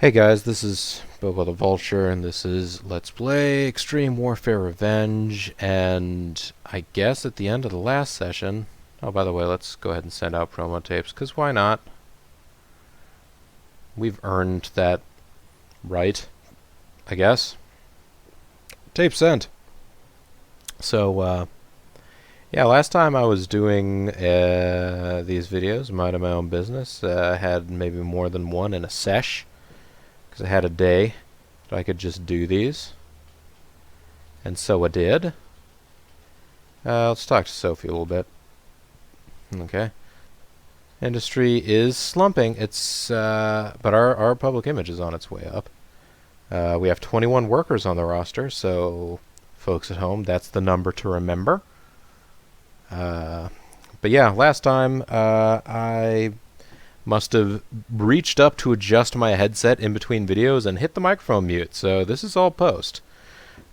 Hey guys, this is Bobo the Vulture, and this is Let's Play Extreme Warfare Revenge, and I guess at the end of the last session... Oh, by the way, let's go ahead and send out promo tapes, because why not? We've earned that right, I guess. Tape sent! So, yeah, last time I was doing these videos, minding my own business. I had maybe more than one in a sesh, because I had a day that I could just do these. And so I did. Let's talk to Sophie a little bit. Okay. Industry is slumping. It's but our public image is on its way up. We have 21 workers on the roster, so folks at home, that's the number to remember. But yeah, last time I must have reached up to adjust my headset in between videos and hit the microphone mute, so this is all post.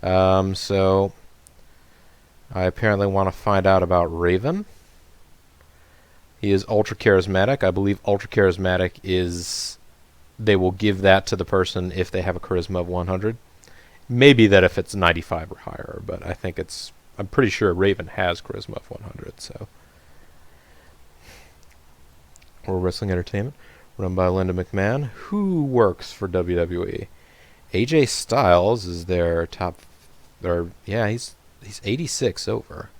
So I apparently want to find out about Raven. He is ultra charismatic. I believe ultra charismatic is... they will give that to the person if they have a charisma of 100. Maybe that if it's 95 or higher, but I think it's... I'm pretty sure Raven has charisma of 100, so... World Wrestling Entertainment, run by Linda McMahon, who works for WWE. AJ Styles is their top... or, yeah, he's 86 over.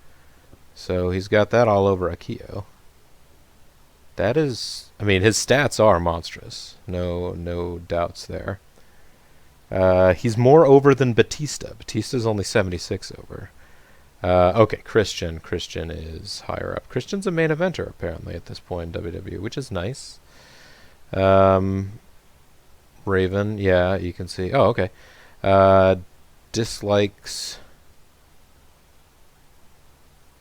So he's got that all over Akio. That is... I mean, his stats are monstrous. No doubts there. He's more over than Batista. Batista's only 76 over. Okay, Christian. Christian is higher up. Christian's a main eventer, apparently, at this point in WWE, which is nice. Raven, yeah, you can see... Oh, okay. Dislikes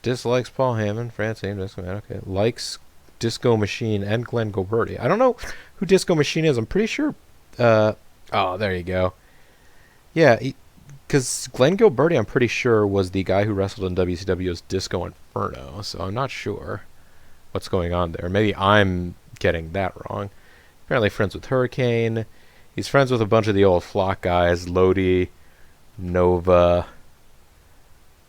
Paul Heyman, Francine, Disco Man, okay. Likes Disco Machine and Glenn Gilberti. I don't know who Disco Machine is. I'm pretty sure... oh, there you go. Yeah, because Glenn Gilberti, I'm pretty sure, was the guy who wrestled in WCW's Disco Inferno, so I'm not sure what's going on there. Maybe I'm getting that wrong. Apparently friends with Hurricane. He's friends with a bunch of the old Flock guys. Lodi, Nova.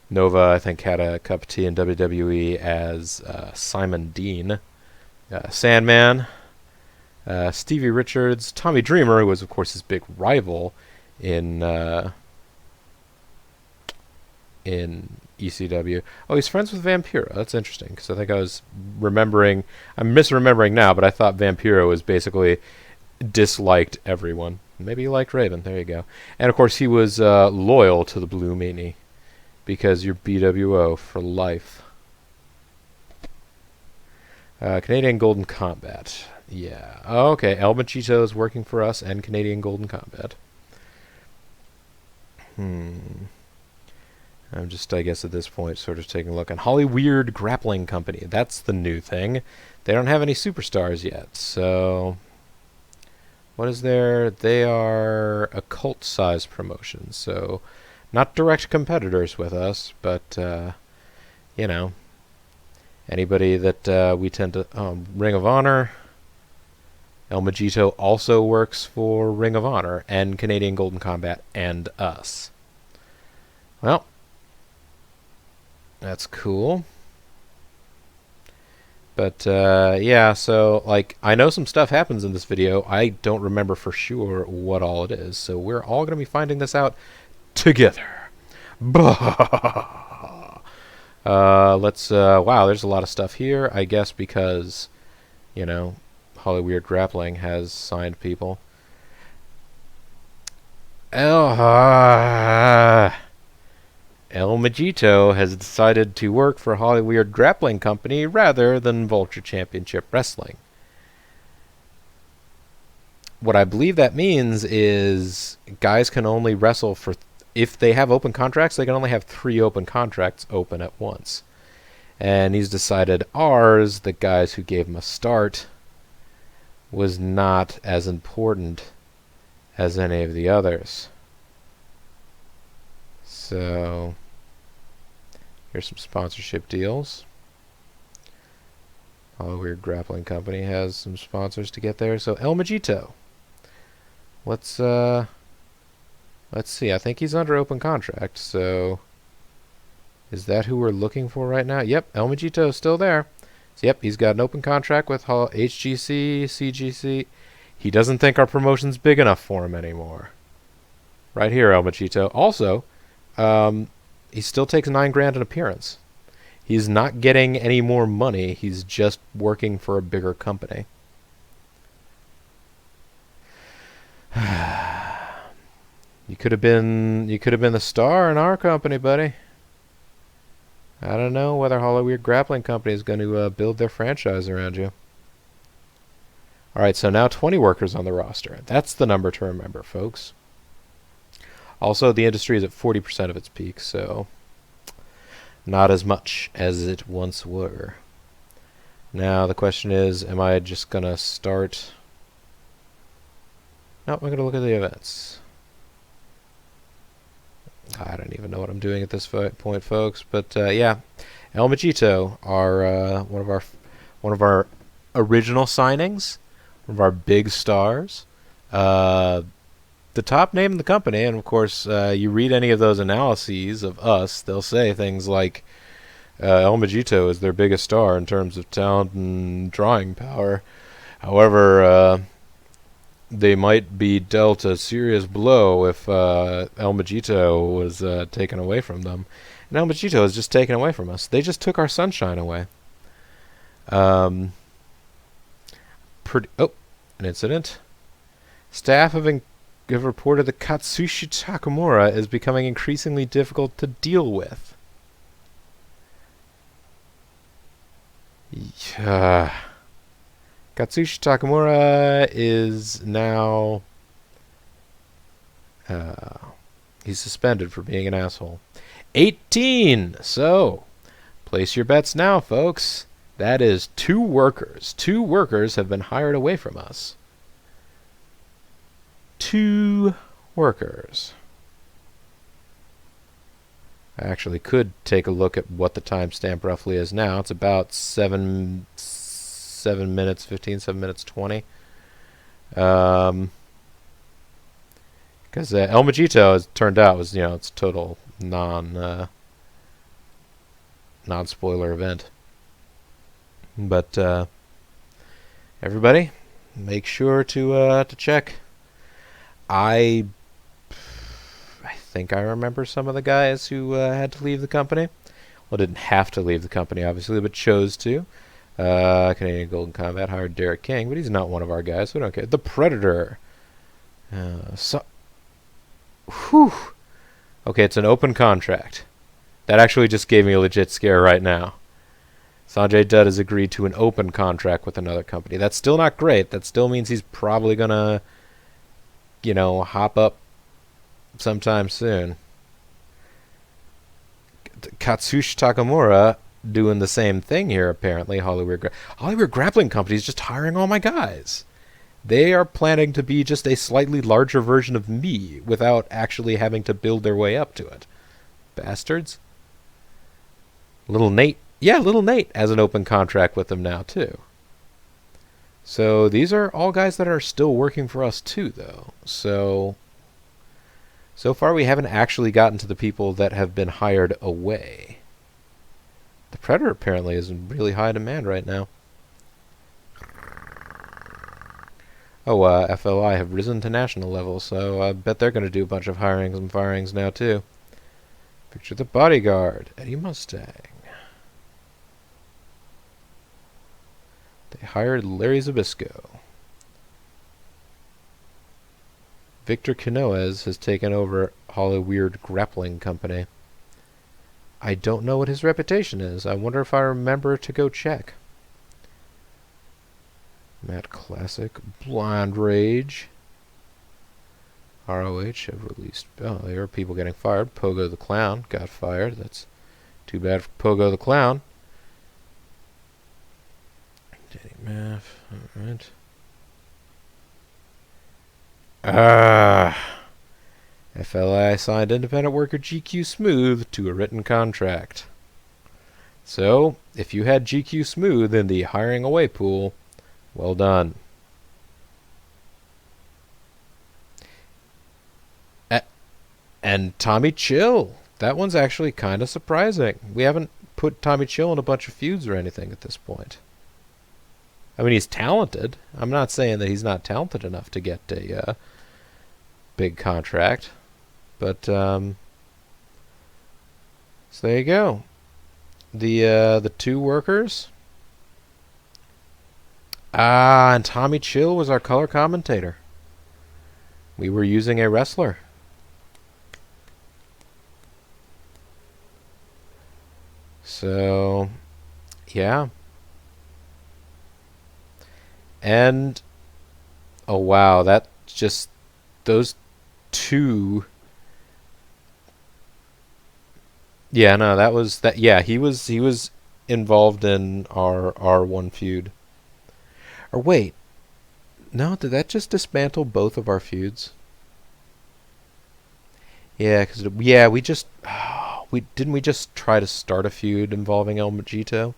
Nova, I think, had a cup of tea in WWE as Simon Dean. Sandman. Stevie Richards. Tommy Dreamer, who was, of course, his big rival in ECW. Oh, he's friends with Vampiro. That's interesting, because I think I was remembering... I'm misremembering now, but I thought Vampiro was basically disliked everyone. Maybe he liked Raven. There you go. And, of course, he was loyal to the Blue Meanie, because you're BWO for life. Canadian Golden Combat. Yeah. Oh, okay. El Machito is working for us and Canadian Golden Combat. I'm just, I guess, at this point, sort of taking a look. And Holly Weird Grappling Company. That's the new thing. They don't have any superstars yet, so... What is there? They are a cult-size promotion, so... Not direct competitors with us, but, you know... Anybody that we tend to... Ring of Honor... El Magito also works for Ring of Honor and Canadian Golden Combat and us. Well... That's cool. But, yeah, so, like, I know some stuff happens in this video. I don't remember for sure what all it is. So we're all going to be finding this out together. Let's, wow, there's a lot of stuff here. I guess because, you know, Holly Weird Grappling has signed people. El Magito has decided to work for Holly Weird Grappling Company rather than Vulture Championship Wrestling. What I believe that means is guys can only wrestle for... if they have open contracts, they can only have 3 open contracts open at once. And he's decided ours, the guys who gave him a start, was not as important as any of the others. So... here's some sponsorship deals. Holly Weird Grappling Company has some sponsors to get there. So El Magito. Let's see. I think he's under open contract, so is that who we're looking for right now? Yep, El Majito's still there. So, yep, he's got an open contract with HGC, CGC. He doesn't think our promotion's big enough for him anymore. Right here, El Machito. Also, he still takes $9,000 an appearance. He's not getting any more money. He's just working for a bigger company. You could have been the star in our company, buddy. I don't know whether Hollywood Grappling Company is going to build their franchise around you. All right, so now 20 workers on the roster. That's the number to remember, folks. Also, the industry is at 40% of its peak, so not as much as it once were. Now the question is, am I just going to start... No, I'm going to look at the events. I don't even know what I'm doing at this point, folks. But yeah, El Majito are one of our original signings, one of our big stars, the top name in the company. And of course, you read any of those analyses of us, they'll say things like El Majito is their biggest star in terms of talent and drawing power. However, they might be dealt a serious blow if El Majito was taken away from them. And El Majito is just taken away from us. They just took our sunshine away. An incident. Staff have reported that Katsushi Takamura is becoming increasingly difficult to deal with. Yeah. Katsushi Takamura is now... he's suspended for being an asshole. 18! So, place your bets now, folks. That is 2 workers. 2 workers have been hired away from us. 2 workers. I actually could take a look at what the timestamp roughly is now. It's about 7 minutes 15, 7 minutes 20. Because El Majito, as it turned out, was, it's total non-spoiler event. But everybody, make sure to check. I think I remember some of the guys who had to leave the company. Well, didn't have to leave the company, obviously, but chose to. Canadian Golden Combat hired Derek King, but he's not one of our guys, so we don't care. The Predator. Whew. Okay, it's an open contract. That actually just gave me a legit scare right now. Sanjay Dutt has agreed to an open contract with another company. That's still not great. That still means he's probably gonna, hop up sometime soon. Katsushi Takamura doing the same thing here, apparently. Hollywood Grappling Company is just hiring all my guys. They are planning to be just a slightly larger version of me without actually having to build their way up to it. Bastards. Little Nate has an open contract with them now, too. So these are all guys that are still working for us, too, though. So far we haven't actually gotten to the people that have been hired away. The Predator apparently is in really high demand right now. Oh, FLI have risen to national level, so I bet they're going to do a bunch of hirings and firings now, too. Picture the Bodyguard, Eddie Mustang. They hired Larry Zabisco. Victor Canoes has taken over Hollywood Grappling Company. I don't know what his reputation is. I wonder if I remember to go check. Matt Classic, Blind Rage. ROH have released... Oh, there are people getting fired. Pogo the Clown got fired. That's too bad for Pogo the Clown. Danny Maff, alright. FLI signed independent worker GQ Smooth to a written contract. So, if you had GQ Smooth in the hiring away pool, well done. And Tommy Chill. That one's actually kind of surprising. We haven't put Tommy Chill in a bunch of feuds or anything at this point. I mean, he's talented. I'm not saying that he's not talented enough to get a big contract. But, so there you go. The two workers. Ah, and Tommy Chill was our color commentator. We were using a wrestler. So, yeah. And, oh wow, that just, those two. Yeah, no, that was, that, yeah, he was involved in our R1 feud. Or wait, no, did that just dismantle both of our feuds? Yeah, because yeah, we just we just try to start a feud involving El Mojito?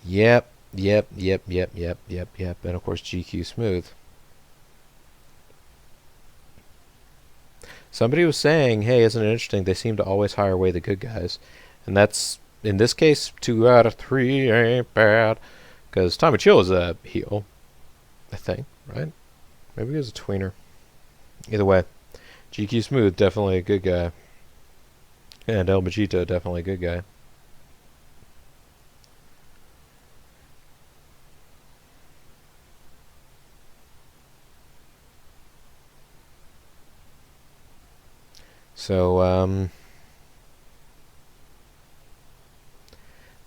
Yep, yep, and of course GQ Smooth. Somebody was saying, "Hey, isn't it interesting? They seem to always hire away the good guys," and that's in this case 2 out of 3 ain't bad, because Tommy Chill is a heel, I think, right? Maybe he was a tweener. Either way, GQ Smooth definitely a good guy. And El Mojito, definitely a good guy. So,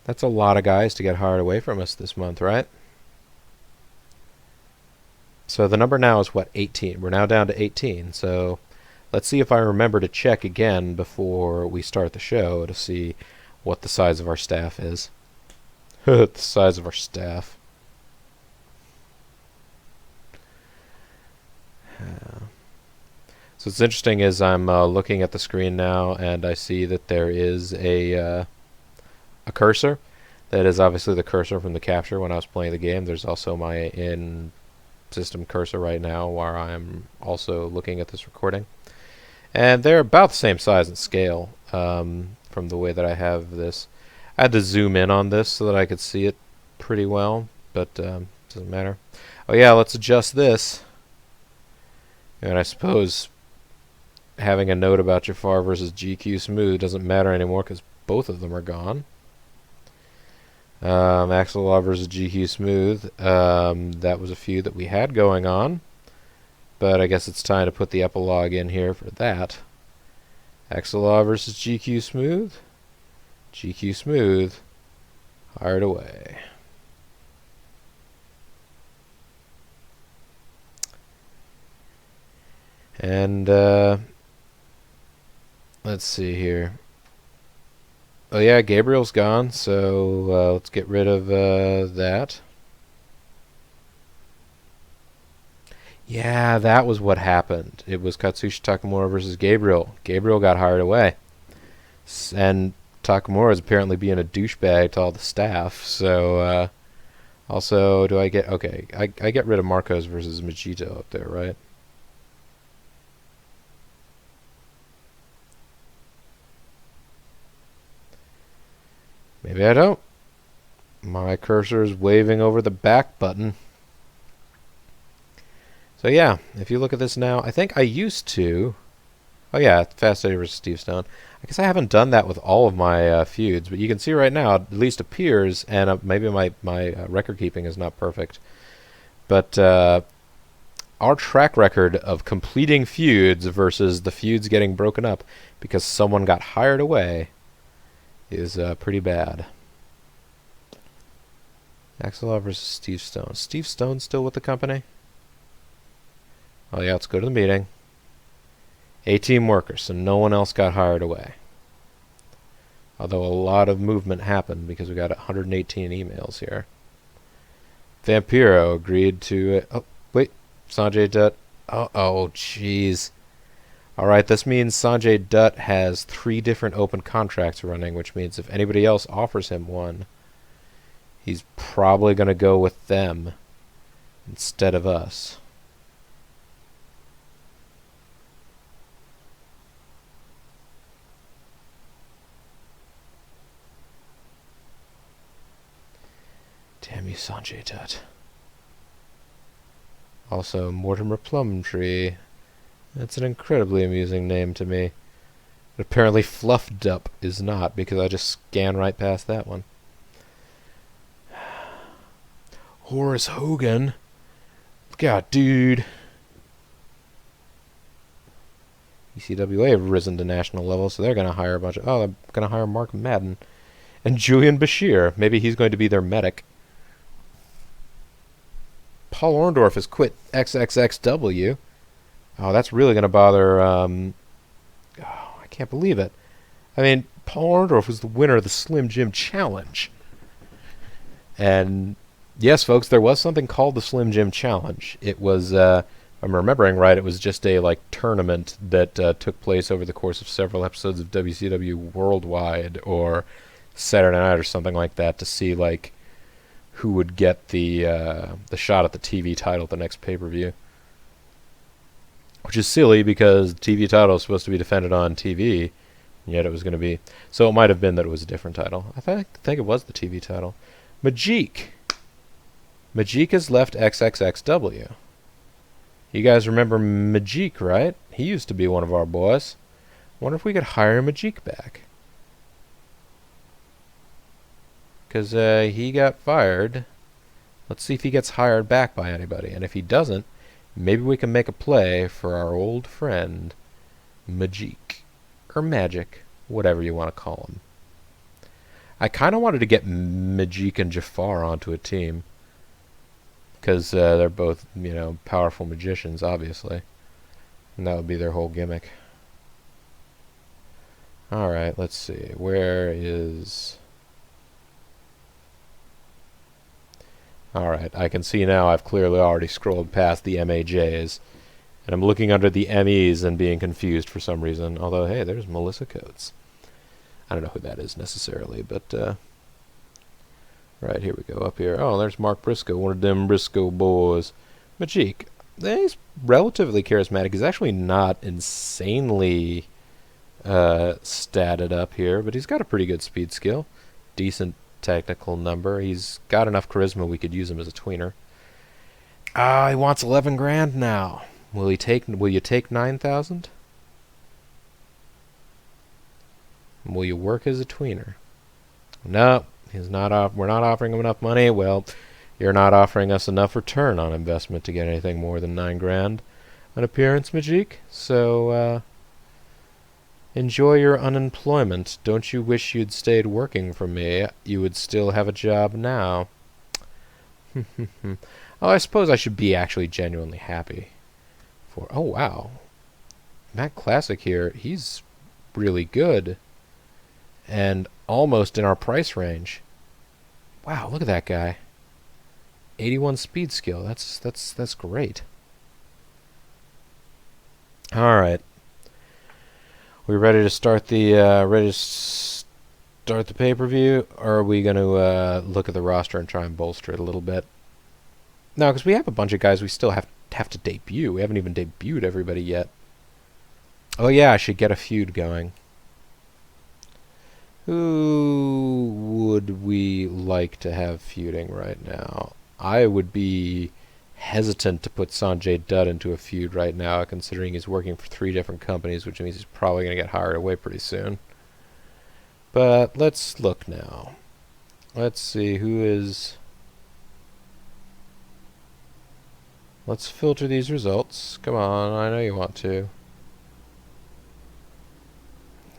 that's a lot of guys to get hired away from us this month, right? So the number now is what, 18. We're now down to 18. So let's see if I remember to check again before we start the show to see what the size of our staff is. The size of our staff. So what's interesting is I'm looking at the screen now, and I see that there is a cursor. That is obviously the cursor from the capture when I was playing the game. There's also my in-system cursor right now where I'm also looking at this recording. And they're about the same size and scale from the way that I have this. I had to zoom in on this so that I could see it pretty well, but doesn't matter. Oh yeah, let's adjust this. And I suppose having a note about Jafar versus GQ Smooth doesn't matter anymore because both of them are gone. Axel Law versus GQ Smooth. That was a feud that we had going on. But I guess it's time to put the epilogue in here for that. Axel Law versus GQ Smooth. GQ Smooth. Hired away. And, let's see here. Oh yeah, Gabriel's gone, so let's get rid of that. Yeah, that was what happened. It was Katsushi Takamura versus Gabriel. Gabriel got hired away. And Takamura is apparently being a douchebag to all the staff, so also, do I get... Okay, I get rid of Marcos versus Mojito up there, right? Maybe I don't. My cursor is waving over the back button. So yeah, if you look at this now, I think I used to... Oh yeah, Fast Eddie versus Steve Stone. I guess I haven't done that with all of my feuds, but you can see right now, it at least appears, and maybe my record keeping is not perfect, but our track record of completing feuds versus the feuds getting broken up because someone got hired away is pretty bad. Axel versus Steve Stone. Steve Stone still with the company? Oh yeah, let's go to the meeting. 18 workers, so no one else got hired away. Although a lot of movement happened because we got 118 emails here. Vampiro agreed to... oh, wait. Sanjay Dutt. Oh, jeez. Alright, this means Sanjay Dutt has 3 different open contracts running, which means if anybody else offers him one, he's probably going to go with them instead of us. Damn you, Sanjay Dutt. Also, Mortimer Plumtree. That's an incredibly amusing name to me. But apparently Fluffed Up is not, because I just scan right past that one. Horace Hogan. God, dude. ECWA have risen to national level, so they're going to hire a bunch of... Oh, they're going to hire Mark Madden. And Julian Bashir. Maybe he's going to be their medic. Paul Orndorff has quit XXXW. Oh, that's really going to bother... Oh, I can't believe it. I mean, Paul Orndorff was the winner of the Slim Jim Challenge. And... yes, folks, there was something called the Slim Jim Challenge. It was, if I'm remembering right, it was just a, tournament that took place over the course of several episodes of WCW Worldwide or Saturday Night or something like that to see, who would get the shot at the TV title at the next pay-per-view. Which is silly because the TV title is supposed to be defended on TV, and yet it was going to be... So it might have been that it was a different title. I think it was the TV title. Majik. Majik has left XXXW. You guys remember Majik, right? He used to be one of our boys. Wonder if we could hire Majik back. Because he got fired. Let's see if he gets hired back by anybody. And if he doesn't, maybe we can make a play for our old friend Majik. Or Magic. Whatever you want to call him. I kind of wanted to get Majik and Jafar onto a team. Because they're both, powerful magicians, obviously. And that would be their whole gimmick. Alright, let's see. Where is... Alright, I can see now I've clearly already scrolled past the MAJs. And I'm looking under the MEs and being confused for some reason. Although, hey, there's Melissa Coates. I don't know who that is necessarily, but... Right, here we go, up here. Oh, there's Mark Briscoe, one of them Briscoe boys. Majik, he's relatively charismatic. He's actually not insanely statted up here, but he's got a pretty good speed skill. Decent technical number. He's got enough charisma we could use him as a tweener. Ah, he wants 11 grand now. Will you take 9,000? Will you work as a tweener? No. We're not offering him enough money. Well, you're not offering us enough return on investment to get anything more than 9 grand an appearance, Majik. So, enjoy your unemployment. Don't you wish you'd stayed working for me? You would still have a job now. Oh, I suppose I should be actually genuinely happy. Oh, wow. Matt Classic here, he's really good. And almost in our price range. Wow, look at that guy. 81 speed skill. That's great. All right. We ready to start the pay-per-view, or are we going to look at the roster and try and bolster it a little bit? No, because we have a bunch of guys we still have to debut. We haven't even debuted everybody yet. Oh yeah, I should get a feud going. Who would we like to have feuding right now? I would be hesitant to put Sanjay Dutt into a feud right now, considering he's working for 3 different companies, which means he's probably going to get hired away pretty soon. But let's look now. Let's see who is... Let's filter these results. Come on, I know you want to.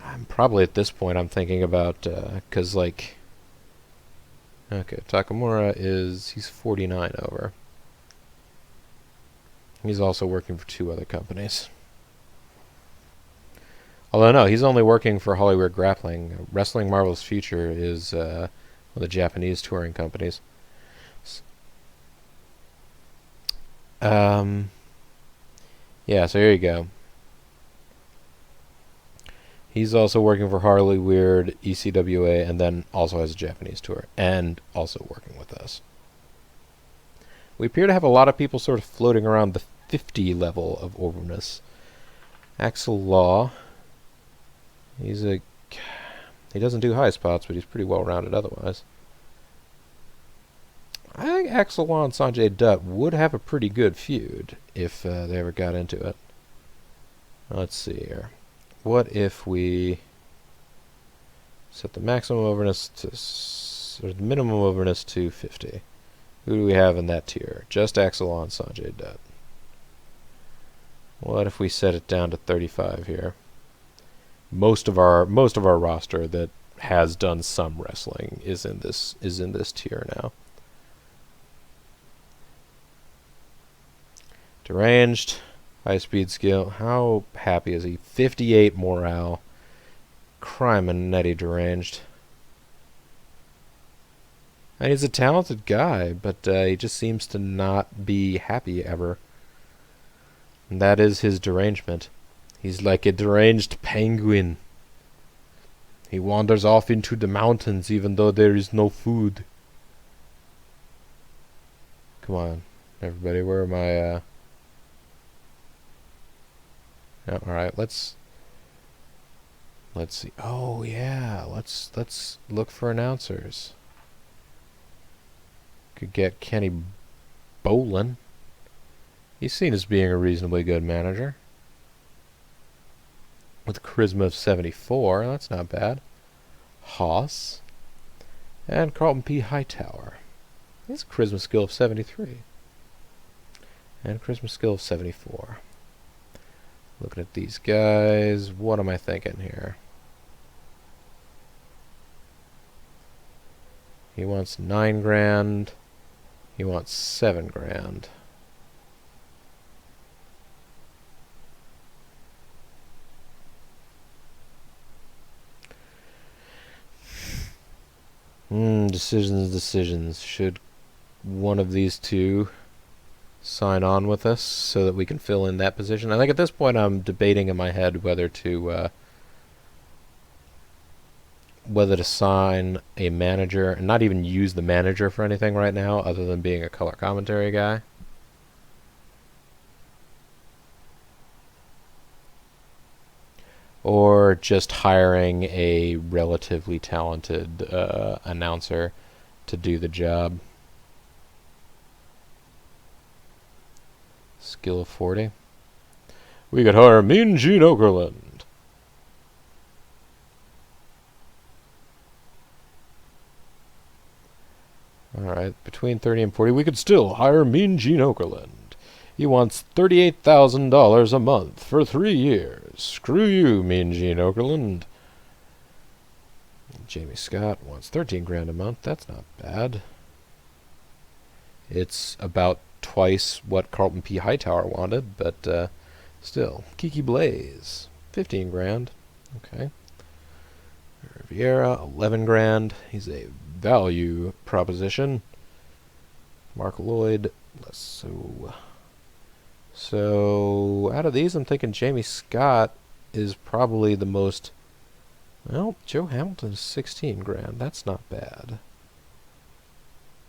I'm probably at this point I'm thinking about, because okay, Takamura he's 49 over. He's also working for 2 other companies. Although no, he's only working for Hollywood Grappling. Wrestling Marvel's Future is one of the Japanese touring companies. Yeah, so here you go. He's also working for Harley Weird, ECWA, and then also has a Japanese tour, and also working with us. We appear to have a lot of people sort of floating around the 50 level of overness. Axel Law. He doesn't do high spots, but he's pretty well rounded otherwise. I think Axelon and Sanjay Dutt would have a pretty good feud if they ever got into it. Let's see here. What if we set the maximum overness to, or the minimum overness to 50? Who do we have in that tier? Just Axelon and Sanjay Dutt. What if we set it down to 35 here? Most of our roster that has done some wrestling is in this tier now. Deranged, high speed skill. How happy is he? 58 morale. Crime and Netty deranged. And he's a talented guy, but he just seems to not be happy ever. And that is his derangement. He's like a deranged penguin. He wanders off into the mountains even though there is no food. Come on, everybody, where are my... Oh, alright, let's see. Oh, yeah, let's look for announcers. Could get Kenny Bolin. He's seen as being a reasonably good manager. With a charisma of 74, that's not bad. Haas. And Carlton P. Hightower. He has a charisma skill of 73. And a charisma skill of 74. Looking at these guys, what am I thinking here? He wants 9 grand. He wants 7 grand. Decisions. Should one of these two sign on with us so that we can fill in that position? I think at this point I'm debating in my head whether to sign a manager and not even use the manager for anything right now other than being a color commentary guy. Or just hiring a relatively talented announcer to do the job. Skill of 40. We could hire Mean Gene Okerlund. Alright, between 30 and 40, we could still hire Mean Gene Okerlund. He wants $38,000 a month for 3 years. Screw you, Mean Gene Okerlund. Jamie Scott wants 13 grand a month. That's not bad. It's about twice what Carlton P. Hightower wanted, but still. Kiki Blaze, 15 grand. Okay. Riviera, 11 grand. He's a value proposition. Mark Lloyd, So, out of these, I'm thinking Jamie Scott is probably the most... Well, Joe Hamilton is 16 grand. That's not bad.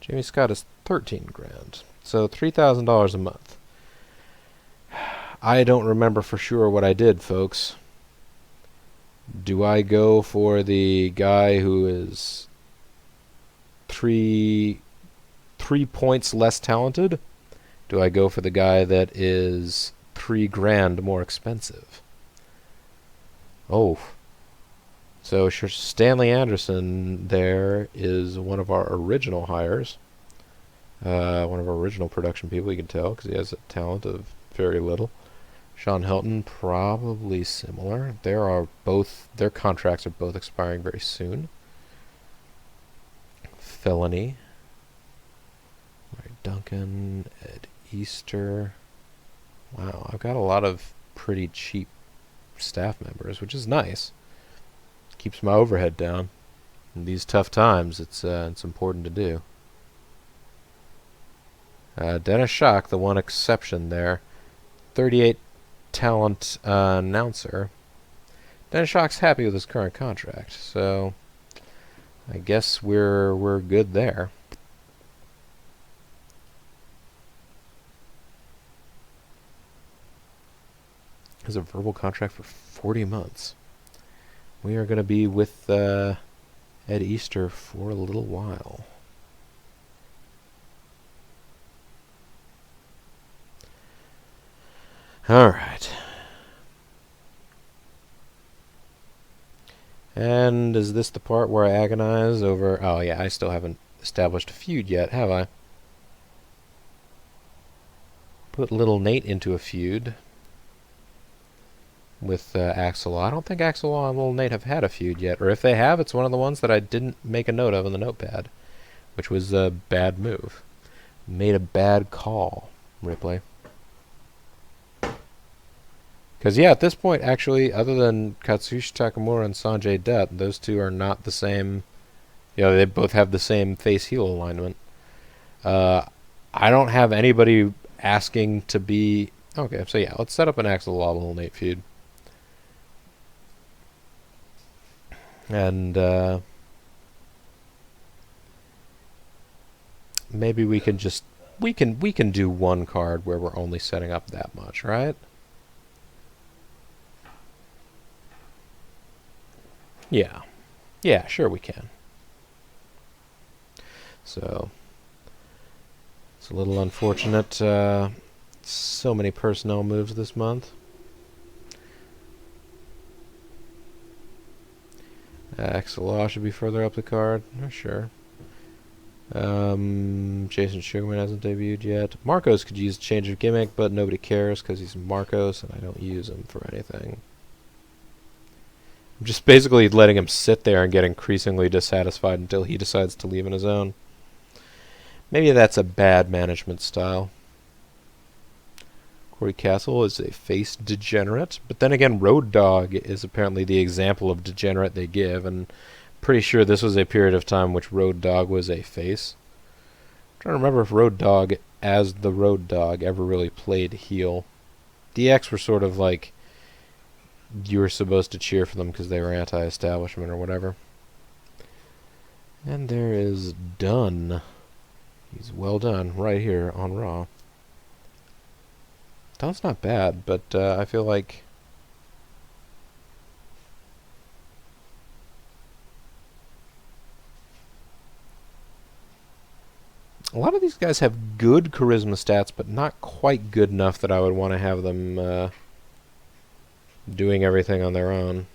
Jamie Scott is 13 grand. So, $3,000 a month. I don't remember for sure what I did, folks. Do I go for the guy who is three points less talented? Do I go for the guy that is 3 grand more expensive? Oh. So Stanley Anderson there is one of our original hires. One of our original production people, you can tell, because he has a talent of very little. Sean Hilton, probably similar. Their contracts are both expiring very soon. Felony. Larry Duncan, Ed Easter. Wow, I've got a lot of pretty cheap staff members, which is nice. Keeps my overhead down. In these tough times, it's important to do. Dennis Schock, the one exception there. 38 talent announcer. Dennis Schock's happy with his current contract, so I guess we're good there. Has a verbal contract for 40 months. We are going to be with Ed Easter for a little while. Alright. And is this the part where I agonize over... Oh, yeah, I still haven't established a feud yet, have I? Put little Nate into a feud with Axel. I don't think Axel and little Nate have had a feud yet. Or if they have, it's one of the ones that I didn't make a note of in the notepad, which was a bad move. Made a bad call, Ripley. Because, yeah, at this point, actually, other than Katsushi Takamura and Sanjay Dutt, those two are not the same. You know, they both have the same face-heel alignment. I don't have anybody asking to be... Okay, so yeah, let's set up an Axel Law Little Nate feud. And maybe we can just... We can do one card where we're only setting up that much, right? Yeah. Yeah, sure we can. So, it's a little unfortunate. So many personnel moves this month. Axel should be further up the card. Sure. Jason Sugarman hasn't debuted yet. Marcos could use a change of gimmick, but nobody cares because he's Marcos, and I don't use him for anything. I'm just basically letting him sit there and get increasingly dissatisfied until he decides to leave on his own. Maybe that's a bad management style. Corey Castle is a face degenerate, but then again, Road Dogg is apparently the example of degenerate they give, and pretty sure this was a period of time in which Road Dogg was a face. I'm trying to remember if Road Dogg, as the Road Dogg, ever really played heel. DX were sort of like, you were supposed to cheer for them because they were anti-establishment or whatever. And there is Dunn. He's well done right here on Raw. Dunn's not bad, but I feel like... A lot of these guys have good charisma stats, but not quite good enough that I would want to have them doing everything on their own.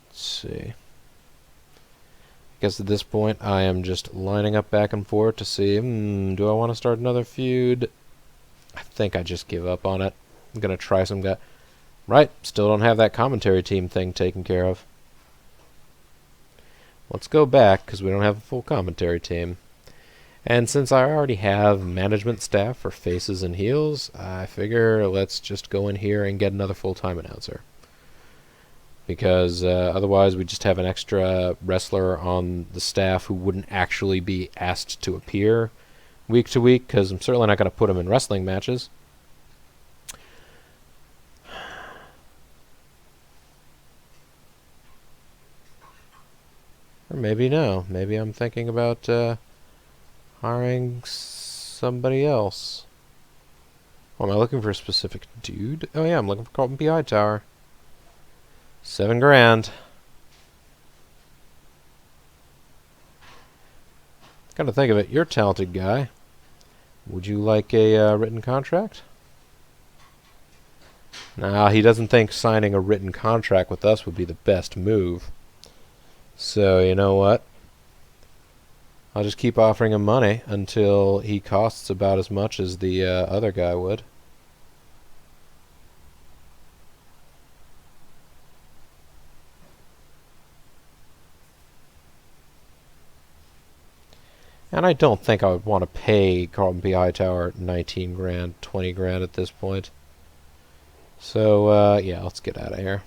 Let's see. I guess at this point I am just lining up back and forth to see, do I want to start another feud? I think I just give up on it. I'm going to try some guy. Right, still don't have that commentary team thing taken care of. Let's go back, because we don't have a full commentary team. And since I already have management staff for faces and heels, I figure let's just go in here and get another full-time announcer. Because otherwise we just have an extra wrestler on the staff who wouldn't actually be asked to appear week to week, because I'm certainly not going to put him in wrestling matches. Or maybe no. Maybe I'm thinking about hiring somebody else. Oh, am I looking for a specific dude? Oh yeah, I'm looking for Carlton P. Hightower. $7 grand. Come to think of it, you're a talented guy. Would you like a written contract? Nah, he doesn't think signing a written contract with us would be the best move. So, you know what? I'll just keep offering him money until he costs about as much as the other guy would. And I don't think I would want to pay Carlton P. Hightower 19 grand, 20 grand at this point. So, yeah, let's get out of here.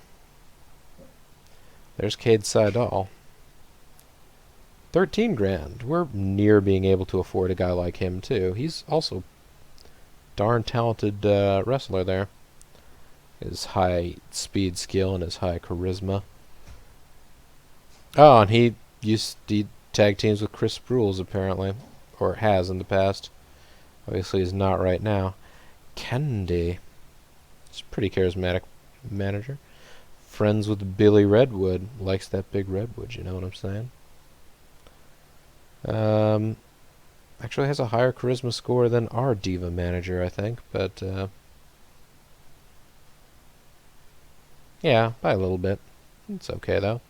There's Cade Seidel. 13 grand. We're near being able to afford a guy like him, too. He's also darn talented wrestler there. His high speed skill and his high charisma. Oh, and he tag teams with Chris Sprules, apparently. Or has in the past. Obviously he's not right now. Kendi. He's a pretty charismatic manager. Friends with Billy Redwood. Likes that big redwood, you know what I'm saying? Actually has a higher charisma score than our Diva manager, I think. But, yeah, by a little bit. It's okay, though.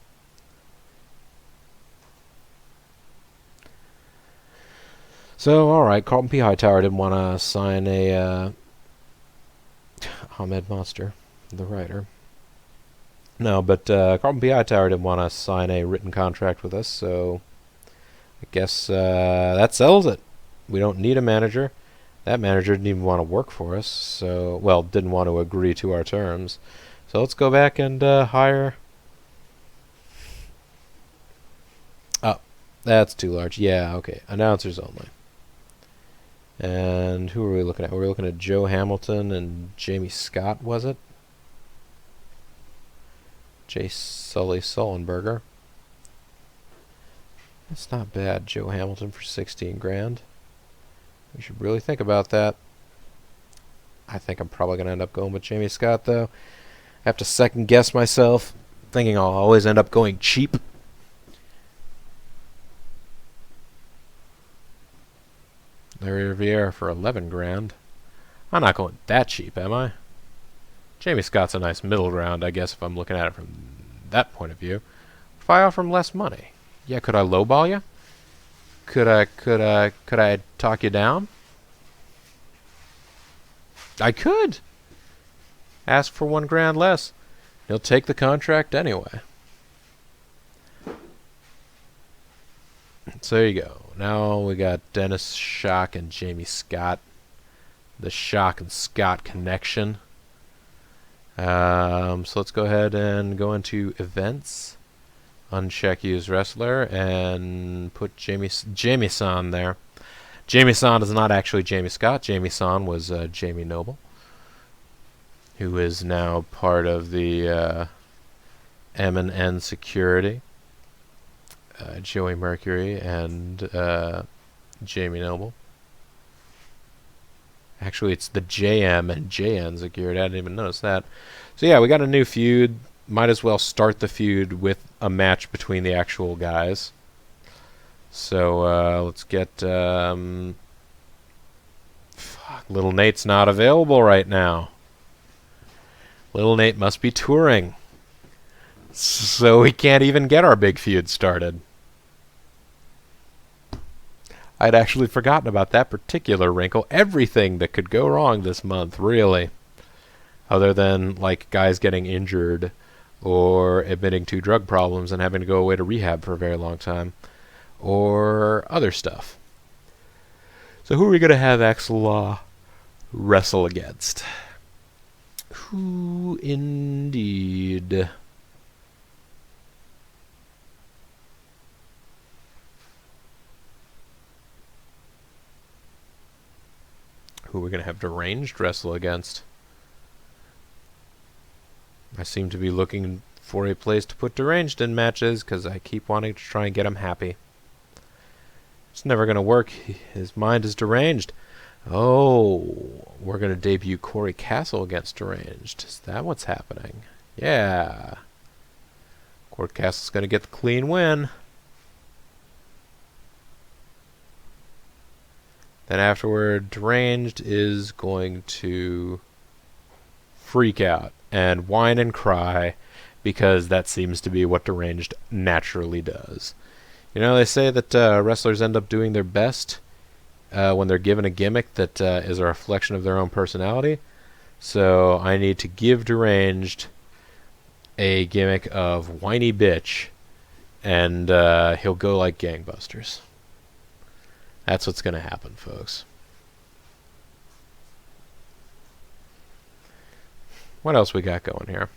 So, alright, Carlton P. Hightower didn't want to sign a, Ahmed Monster, the writer. No, but Carlton P. Hightower didn't want to sign a written contract with us, so I guess that settles it. We don't need a manager. That manager didn't even want to work for us, so, well, didn't want to agree to our terms. So let's go back and hire... Oh, that's too large. Yeah, okay. Announcers only. And who are we looking at? We're looking at Joe Hamilton and Jamie Scott, was it? J. Sully Sullenberger. That's not bad, Joe Hamilton for 16 grand. We should really think about that. I think I'm probably going to end up going with Jamie Scott, though. I have to second guess myself, thinking I'll always end up going cheap. Larry Riviere for 11 grand. I'm not going that cheap, am I? Jamie Scott's a nice middle ground, I guess, if I'm looking at it from that point of view. If I offer him less money, yeah, could I lowball you? Could I talk you down? I could. Ask for 1 grand less. He'll take the contract anyway. So there you go. Now we got Dennis Schock and Jamie Scott. The Schock and Scott connection. So let's go ahead and go into events. Uncheck use wrestler and put Jamie-san there. Jamie-san is not actually Jamie Scott. Jamie-san was Jamie Noble, who is now part of the M&N Security. Joey Mercury and Jamie Noble. Actually, it's the JM and JN Security. I didn't even notice that. So yeah, we got a new feud. Might as well start the feud with a match between the actual guys. So let's get... Fuck, Little Nate's not available right now. Little Nate must be touring. So we can't even get our big feud started. I'd actually forgotten about that particular wrinkle. Everything that could go wrong this month, really. Other than, like, guys getting injured or admitting to drug problems and having to go away to rehab for a very long time. Or other stuff. So who are we going to have Axel Law wrestle against? Who indeed... Who are we going to have Deranged wrestle against? I seem to be looking for a place to put Deranged in matches because I keep wanting to try and get him happy. It's never going to work. His mind is deranged. Oh, we're going to debut Corey Castle against Deranged. Is that what's happening? Yeah. Corey Castle's going to get the clean win. Then afterward, Deranged is going to freak out and whine and cry because that seems to be what Deranged naturally does. You know, they say that wrestlers end up doing their best when they're given a gimmick that is a reflection of their own personality. So I need to give Deranged a gimmick of whiny bitch, and he'll go like gangbusters. That's what's going to happen, folks. What else we got going here?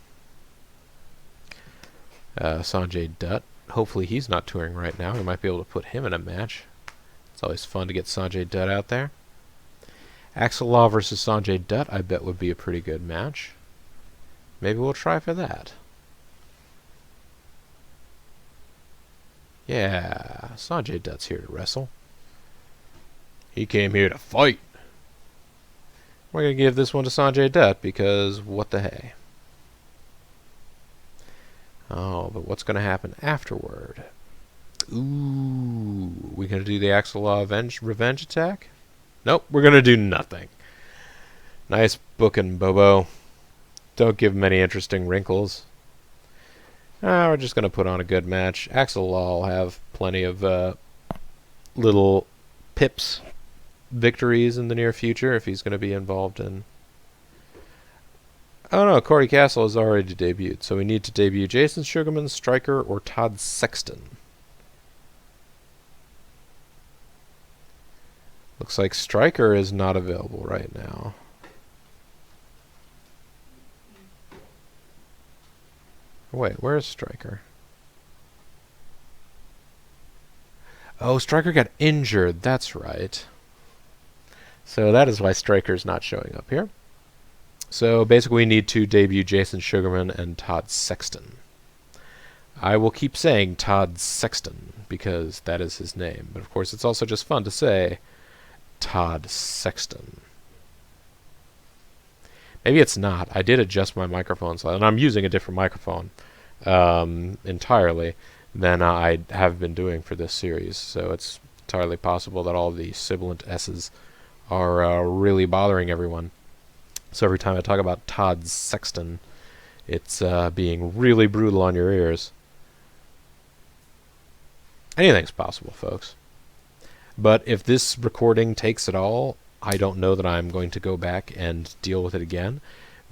Sanjay Dutt. Hopefully he's not touring right now. We might be able to put him in a match. It's always fun to get Sanjay Dutt out there. Axel Law versus Sanjay Dutt, I bet, would be a pretty good match. Maybe we'll try for that. Yeah, Sanjay Dutt's here to wrestle. He came here to fight. We're going to give this one to Sanjay Dutt because what the hey. Oh, but what's going to happen afterward? Ooh, we gonna do the Axel Law revenge attack? Nope, we're gonna do nothing. Nice booking, Bobo. Don't give him any interesting wrinkles. We're just gonna put on a good match. Axel Law will have plenty of little pips victories in the near future if he's gonna be involved in. Oh no, Corey Castle has already debuted, so we need to debut Jason Sugarman, Stryker, or Todd Sexton. Looks like Stryker is not available right now. Wait, where is Stryker? Oh, Stryker got injured, that's right. So that is why Stryker's not showing up here. So basically we need to debut Jason Sugarman and Todd Sexton. I will keep saying Todd Sexton because that is his name. But of course it's also just fun to say Todd Sexton. Maybe it's not. I did adjust my microphone, and I'm using a different microphone entirely than I have been doing for this series. So it's entirely possible that all the sibilant S's are really bothering everyone. So every time I talk about Todd Sexton, it's being really brutal on your ears. Anything's possible, folks. But if this recording takes it all, I don't know that I'm going to go back and deal with it again,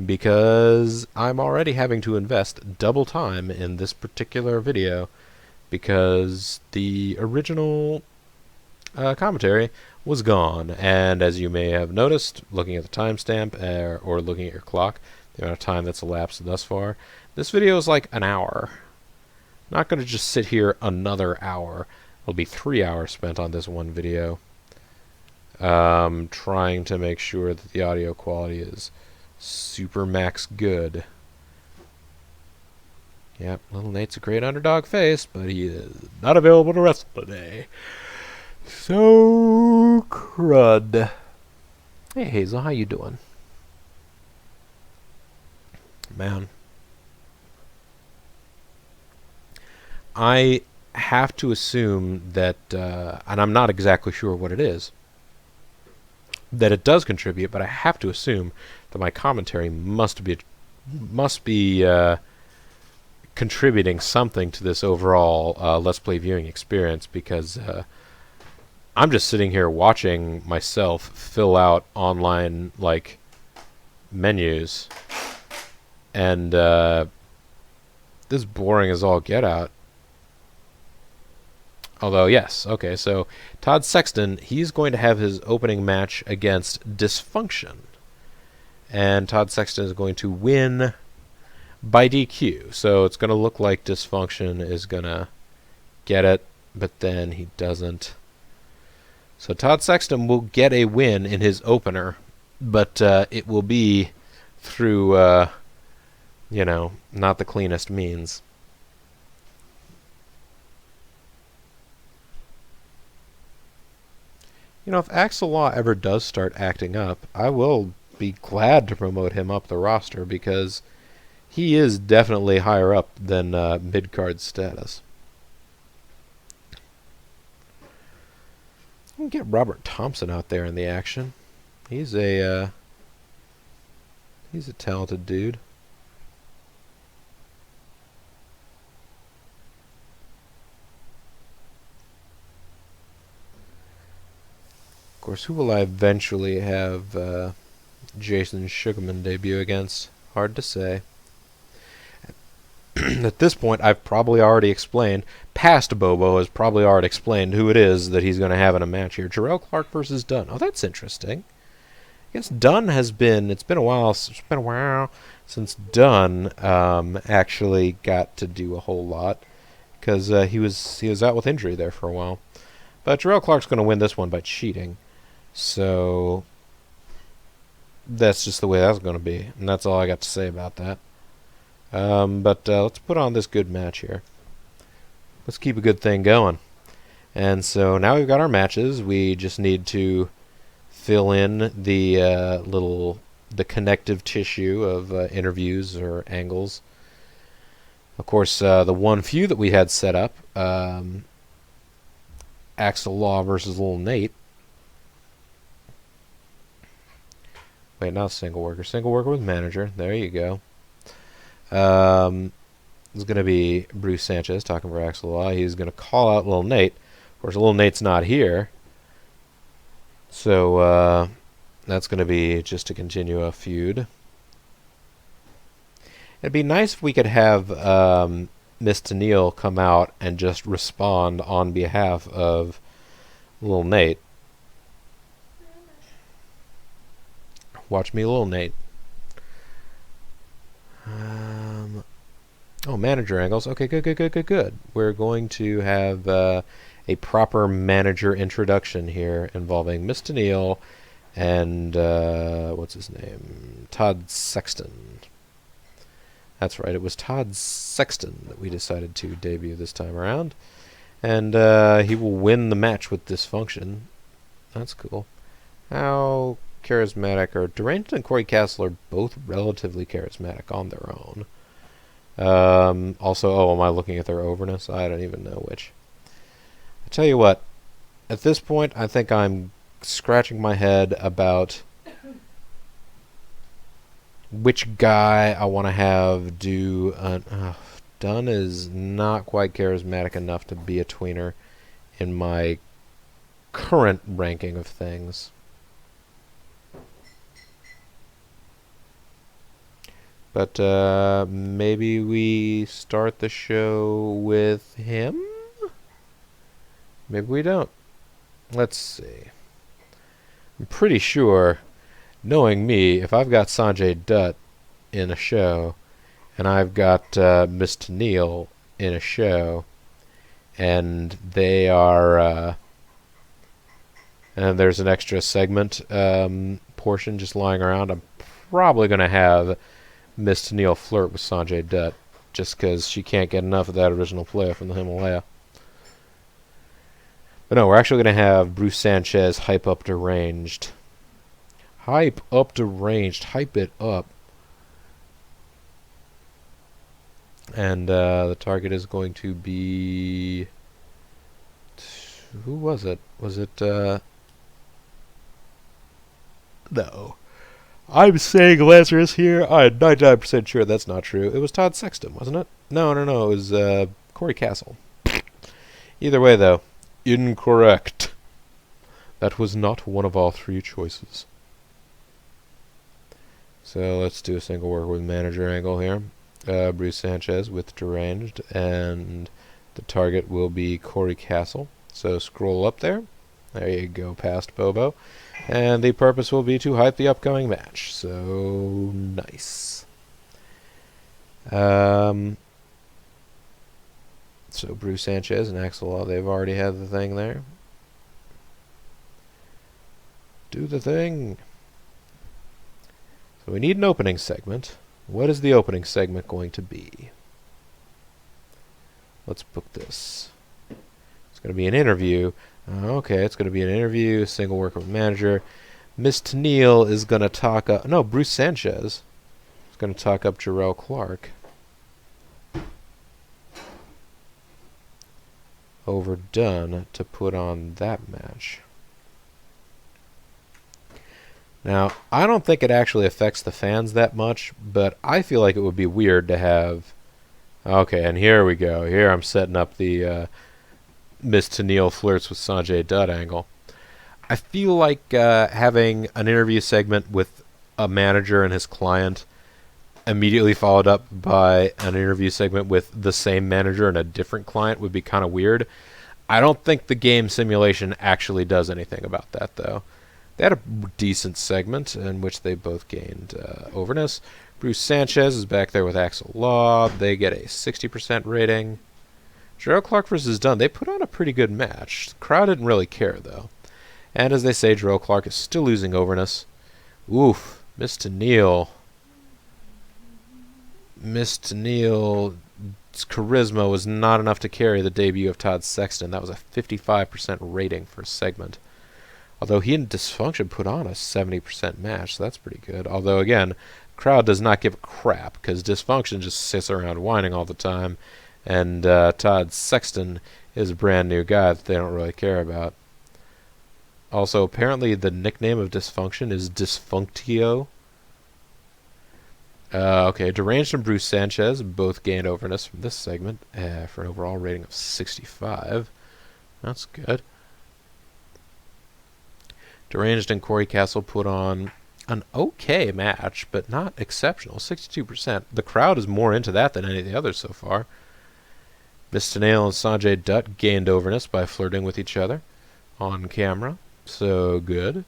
because I'm already having to invest double time in this particular video, because the original commentary was gone. And as you may have noticed, looking at the timestamp or looking at your clock, the amount of time that's elapsed thus far, this video is like an hour. Not going to just sit here another hour. It'll be 3 hours spent on this one video, trying to make sure that the audio quality is super max good. Yep, little Nate's a great underdog face, but he is not available to wrestle today. So crud. Hey Hazel, how you doing? Man, I have to assume that, and I'm not exactly sure what it is, that it does contribute, but I have to assume that my commentary must be contributing something to this overall Let's Play viewing experience, because I'm just sitting here watching myself fill out online like menus, and this is boring as all get out. Although, yes, okay, so Todd Sexton, he's going to have his opening match against Dysfunction. And Todd Sexton is going to win by DQ. So it's going to look like Dysfunction is going to get it, but then he doesn't. So Todd Sexton will get a win in his opener, but it will be through, not the cleanest means. If Axel Law ever does start acting up, I will be glad to promote him up the roster, because he is definitely higher up than mid-card status. We can get Robert Thompson out there in the action. He's a talented dude. Of course, who will I eventually have Jason Sugarman debut against? Hard to say. At this point, I've probably already explained, past Bobo has probably already explained who it is that he's going to have in a match here. Jarrell Clark versus Dunn. Oh, that's interesting. I guess Dunn has been, it's been a while since Dunn actually got to do a whole lot, because he was out with injury there for a while. But Jarrell Clark's going to win this one by cheating. So that's just the way that's going to be, and that's all I got to say about that. But let's put on this good match here. Let's keep a good thing going. And so now we've got our matches. We just need to fill in the the connective tissue of interviews or angles. Of course, the one feud that we had set up Axel Law versus Lil Nate. Wait, not single worker. Single worker with manager. There you go. It's going to be Bruce Sanchez talking for Axel Law. He's going to call out Lil Nate. Of course, Lil Nate's not here. So that's going to be just to continue a feud. It'd be nice if we could have Miss Tennille come out and just respond on behalf of Lil Nate. Watch me, Lil Nate. Oh, manager angles. Okay, good. We're going to have a proper manager introduction here involving Miss Tennille and, what's his name? Todd Sexton. That's right, it was Todd Sexton that we decided to debut this time around. And he will win the match with Dysfunction. That's cool. How charismatic are Deranged and Corey Castle are both relatively charismatic on their own. Also, am I looking at their overness? I don't even know which. I tell you what, at this point, I think I'm scratching my head about which guy I want to have do Dunn is not quite charismatic enough to be a tweener in my current ranking of things. But maybe we start the show with him? Maybe we don't. Let's see. I'm pretty sure, knowing me, if I've got Sanjay Dutt in a show, and I've got Miss Tennille in a show, and they are... and there's an extra segment portion just lying around, I'm probably going to have Miss Tennille flirt with Sanjay Dutt, just because she can't get enough of that original player from the Himalaya. But no, we're actually going to have Bruce Sanchez hype up Deranged. Hype up Deranged. Hype it up. And the target is going to be... Who was it? Was it... No. I'm saying Lazarus here. I'm 99% sure that's not true. It was Todd Sexton, wasn't it? No. It was Corey Castle. Either way, though, incorrect. That was not one of our three choices. So let's do a single work with manager angle here. Bruce Sanchez with Deranged, and the target will be Corey Castle. So scroll up there. There you go, past Bobo. And the purpose will be to hype the upcoming match. So, nice. So, Bruce Sanchez and Axel Law, they've already had the thing there. Do the thing. So, we need an opening segment. What is the opening segment going to be? Let's book this. It's going to be an interview. Okay, it's going to be an interview, single worker with manager. Miss Tennille is going to talk up... No, Bruce Sanchez is going to talk up Jarrell Clark over Dunn to put on that match. Now, I don't think it actually affects the fans that much, but I feel like it would be weird to have... Okay, and here we go. Here I'm setting up the... Miss Tennille flirts with Sanjay Dutt angle. I feel like having an interview segment with a manager and his client immediately followed up by an interview segment with the same manager and a different client would be kind of weird. I don't think the game simulation actually does anything about that, though. They had a decent segment in which they both gained overness. Bruce Sanchez is back there with Axel Law. They get a 60% rating. Jarrell Clark versus Dunn, they put on a pretty good match. The crowd didn't really care, though. And as they say, Jarrell Clark is still losing overness. Oof, Miss Tennille. Miss Tennille's charisma was not enough to carry the debut of Todd Sexton. That was a 55% rating for a segment. Although he and Dysfunction put on a 70% match, so that's pretty good. Although, again, crowd does not give a crap, because Dysfunction just sits around whining all the time. And Todd Sexton is a brand new guy that they don't really care about. Also, apparently the nickname of Dysfunction is Dysfunctio. Okay, Deranged and Bruce Sanchez both gained overness from this segment for an overall rating of 65. That's good. Deranged and Corey Castle put on an okay match, but not exceptional. 62%. The crowd is more into that than any of the others so far. Mr. Nail and Sanjay Dutt gained overness by flirting with each other on camera. So good.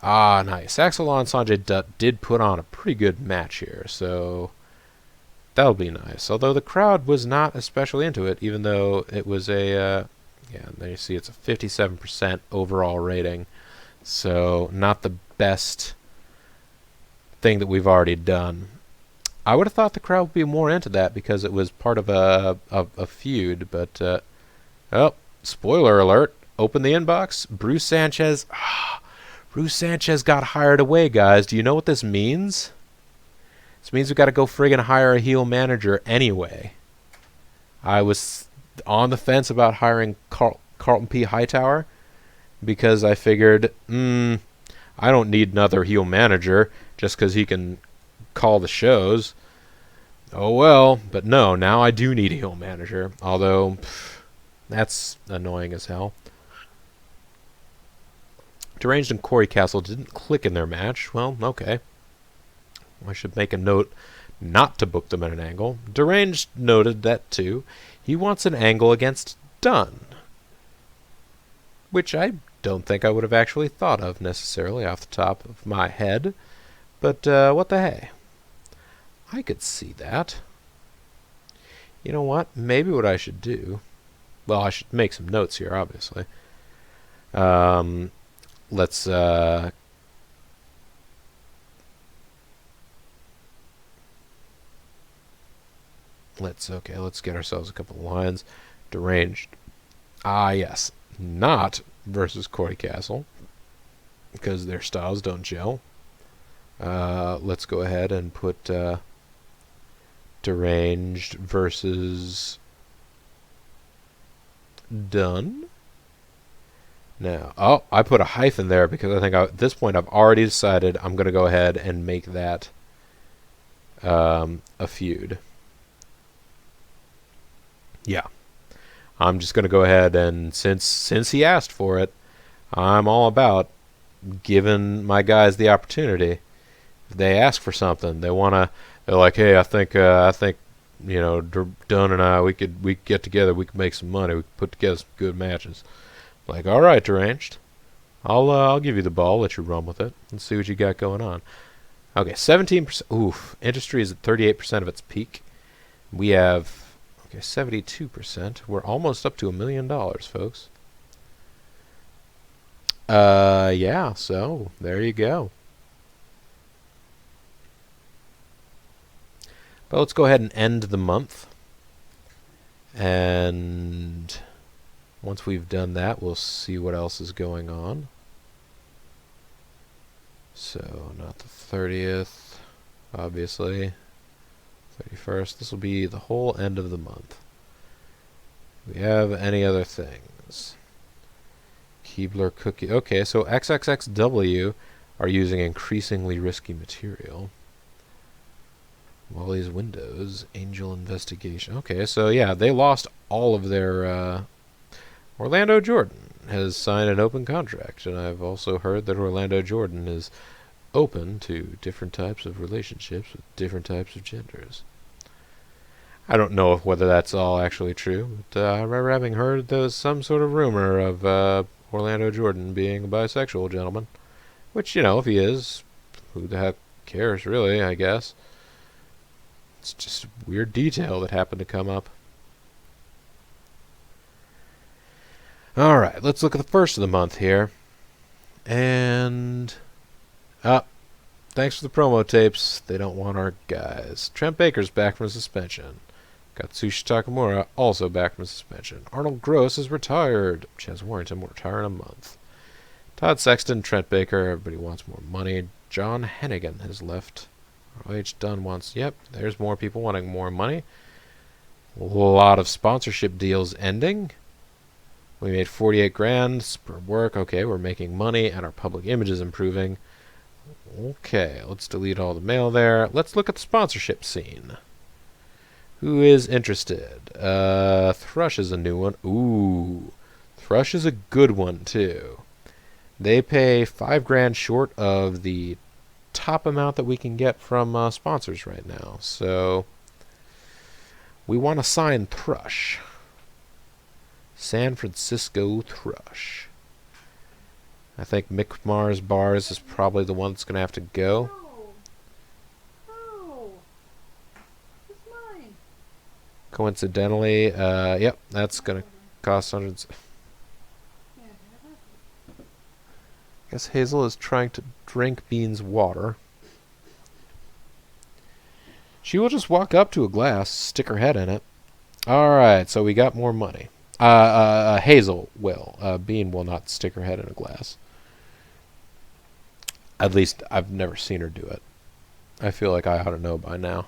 Ah, nice. Axel and Sanjay Dutt did put on a pretty good match here, so that'll be nice. Although the crowd was not especially into it, even though it was a, yeah, there you see it's a 57% overall rating. So not the best thing that we've already done. I would have thought the crowd would be more into that because it was part of a feud, but oh, spoiler alert! Open the inbox. Bruce Sanchez. Bruce Sanchez got hired away, guys. Do you know what this means? This means we got to go friggin' hire a heel manager anyway. I was on the fence about hiring Carlton P. Hightower because I figured, I don't need another heel manager just because he can call the shows. Oh well, but no, now I do need a heel manager. Although, that's annoying as hell. Deranged and Corey Castle didn't click in their match. Well, okay. I should make a note not to book them at an angle. Deranged noted that too. He wants an angle against Dunn, which I don't think I would have actually thought of necessarily off the top of my head. But what the hey? I could see that. You know what? Maybe what I should do... Well, I should make some notes here, obviously. Let's get ourselves a couple of lines. Deranged. Ah, yes. Not versus Corey Castle, because their styles don't gel. Let's go ahead and put Deranged versus Dunn. Now, I put a hyphen there because I think at this point I've already decided I'm going to go ahead and make that a feud. Yeah. I'm just going to go ahead and, since he asked for it, I'm all about giving my guys the opportunity. If they ask for something, they're like, hey, I think, Dunn and I, we could get together, we could make some money, we could put together some good matches. Like, all right, Deranged, I'll give you the ball, let you run with it, and see what you got going on. Okay, 17%. Oof, industry is at 38% of its peak. We have 72%. We're almost up to $1 million, folks. Yeah. So there you go. But let's go ahead and end the month. And once we've done that, we'll see what else is going on. So, not the 30th, obviously. 31st. This will be the whole end of the month. Do we have any other things? Keebler Cookie. Okay, so XXXW are using increasingly risky material. Wally's Windows, Angel Investigation. Okay, so yeah, they lost all of their... Orlando Jordan has signed an open contract, and I've also heard that Orlando Jordan is open to different types of relationships with different types of genders. I don't know whether that's all actually true, but I remember having heard there was some sort of rumor of Orlando Jordan being a bisexual gentleman. Which, if he is, who the heck cares, really, I guess. It's just a weird detail that happened to come up. Alright, let's look at the first of the month here. And... thanks for the promo tapes. They don't want our guys. Trent Baker's back from suspension. Katsushi Takamura also back from suspension. Arnold Gross is retired. Chaz Warrington will retire in a month. Todd Sexton, Trent Baker, everybody wants more money. John Hennigan has left. ROH Dunn wants... Yep, there's more people wanting more money. A lot of sponsorship deals ending. We made 48 grand per work. Okay, we're making money and our public image is improving. Okay, let's delete all the mail there. Let's look at the sponsorship scene. Who is interested? Thrush is a new one. Ooh, Thrush is a good one too. They pay 5 grand short of the top amount that we can get from sponsors right now. So we want to sign Thrush. San Francisco Thrush. I think Mick Mars Bars is probably the one that's going to have to go. No. It's mine. Coincidentally, yep, that's going to cost hundreds. I guess Hazel is trying to drink Bean's water. She will just walk up to a glass, stick her head in it. Alright, so we got more money. Hazel will. Bean will not stick her head in a glass. At least, I've never seen her do it. I feel like I ought to know by now.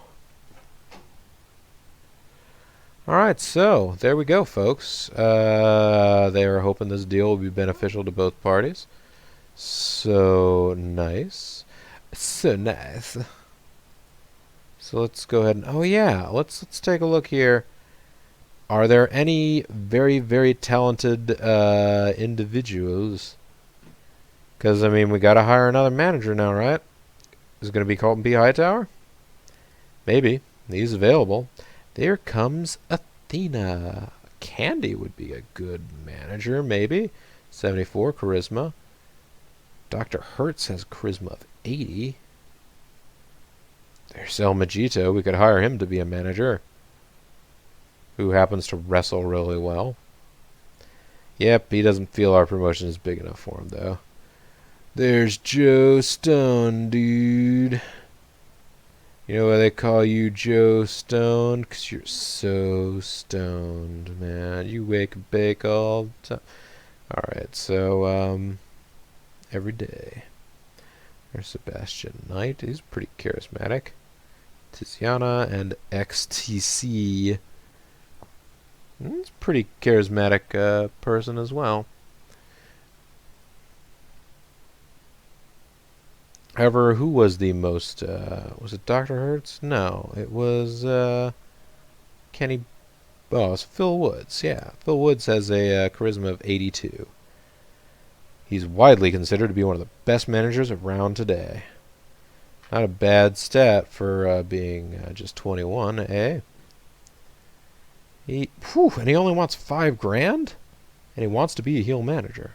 Alright, so, there we go, folks. They are hoping this deal will be beneficial to both parties. So nice. So nice. So let's go ahead and... Oh, yeah, let's take a look here. Are there any very, very talented individuals? Because, I mean, we got to hire another manager now, right? Is it going to be Colton B. Hightower? Maybe. He's available. There comes Athena. Candy would be a good manager, maybe. 74 charisma. Dr. Hertz has charisma of 80. There's El Majito. We could hire him to be a manager. Who happens to wrestle really well. Yep, he doesn't feel our promotion is big enough for him, though. There's Joe Stone, dude. You know why they call you Joe Stone? 'Cause you're so stoned, man. You wake and bake all the time. Alright, so, every day. There's Sebastian Knight. He's pretty charismatic. Tiziana and XTC. He's a pretty charismatic person as well. However, who was the most... was it Dr. Hertz? No, it was Kenny... Oh, it's Phil Woods. Yeah, Phil Woods has a charisma of 82. He's widely considered to be one of the best managers around today. Not a bad stat for being just 21, eh? And he only wants 5 grand? And he wants to be a heel manager.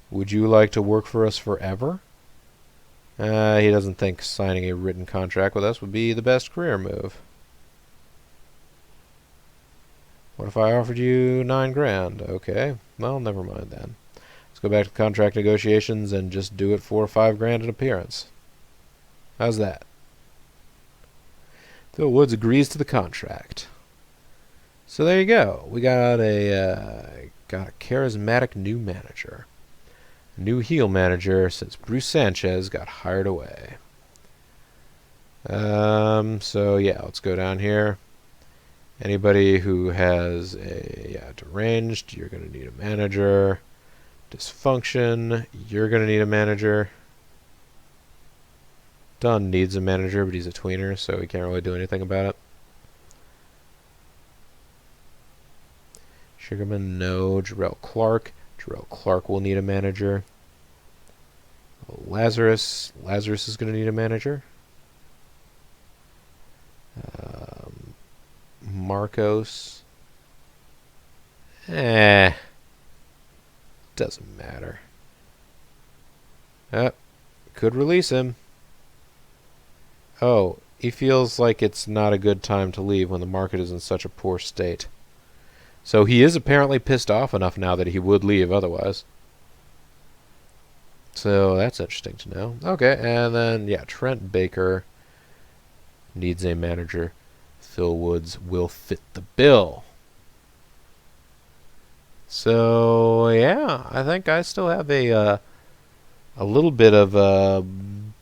Would you like to work for us forever? He doesn't think signing a written contract with us would be the best career move. What if I offered you 9 grand? Okay, well, never mind then. Let's go back to contract negotiations and just do it for 5 grand an appearance. How's that? Phil Woods agrees to the contract. So there you go. We got a charismatic new manager. A new heel manager since Bruce Sanchez got hired away. So yeah, let's go down here. Anybody who has a deranged, you're going to need a manager. Dysfunction, you're going to need a manager. Dunn needs a manager, but he's a tweener, so he can't really do anything about it. Sugarman, no. Jarrell Clark. Jarrell Clark will need a manager. Lazarus. Lazarus is going to need a manager. Marcos. Doesn't matter. Could release him. Oh, he feels like it's not a good time to leave when the market is in such a poor state. So he is apparently pissed off enough now that he would leave otherwise. So that's interesting to know. Okay, and then, yeah, Trent Baker needs a manager. Phil Woods will fit the bill. So, yeah, I think I still have a little bit of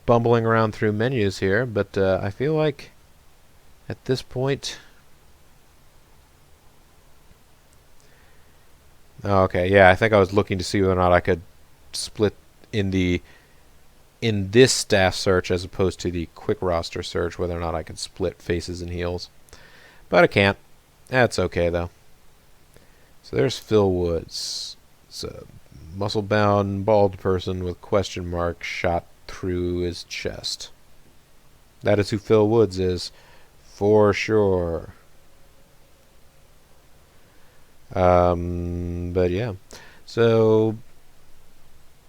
bumbling around through menus here, but I feel like at this point Oh, okay, yeah, I think I was looking to see whether or not I could split in the in this staff search as opposed to the quick roster search, whether or not I could split faces and heels. But I can't. That's okay though. So there's Phil Woods. It's a muscle-bound, bald person with question mark shot through his chest. That is who Phil Woods is, for sure. But yeah. So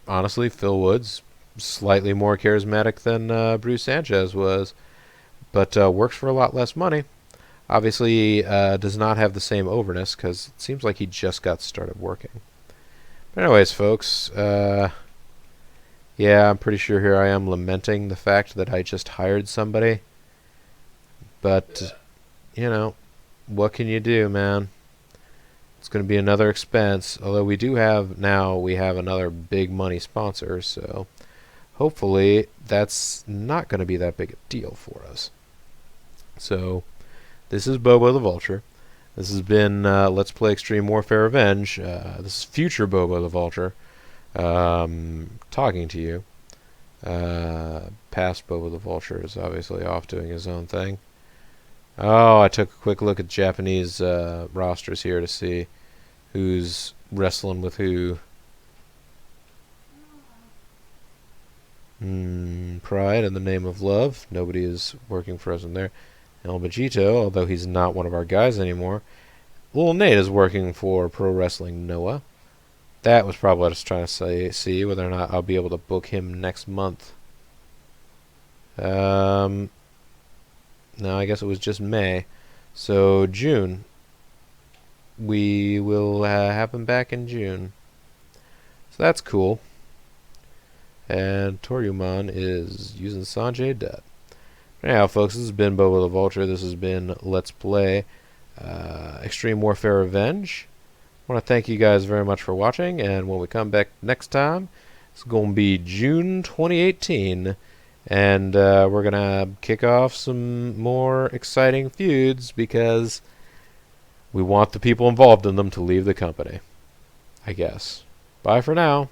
honestly, Phil Woods slightly more charismatic than Bruce Sanchez was, but works for a lot less money. Obviously, does not have the same overness because it seems like he just got started working. But anyways, folks, yeah, I'm pretty sure here I am lamenting the fact that I just hired somebody. But, you know, what can you do, man? It's going to be another expense. Although we have another big money sponsor, so hopefully that's not going to be that big a deal for us. So, this is Bobo the Vulture. This has been Let's Play Extreme Warfare Revenge. This is future Bobo the Vulture talking to you. Past Bobo the Vulture is obviously off doing his own thing. Oh, I took a quick look at Japanese rosters here to see who's wrestling with who. Pride in the Name of Love. Nobody is working for us in there. El Bajito, although he's not one of our guys anymore. Lil Nate is working for Pro Wrestling Noah. That was probably what I was trying to see whether or not I'll be able to book him next month. No, I guess it was just May. So June. We will have him back in June. So that's cool. And Toryumon is using Sanjay Dutt. Anyhow, folks, this has been Bobo the Vulture. This has been Let's Play Extreme Warfare Revenge. I want to thank you guys very much for watching, and when we come back next time, it's going to be June 2018, and we're going to kick off some more exciting feuds because we want the people involved in them to leave the company, I guess. Bye for now.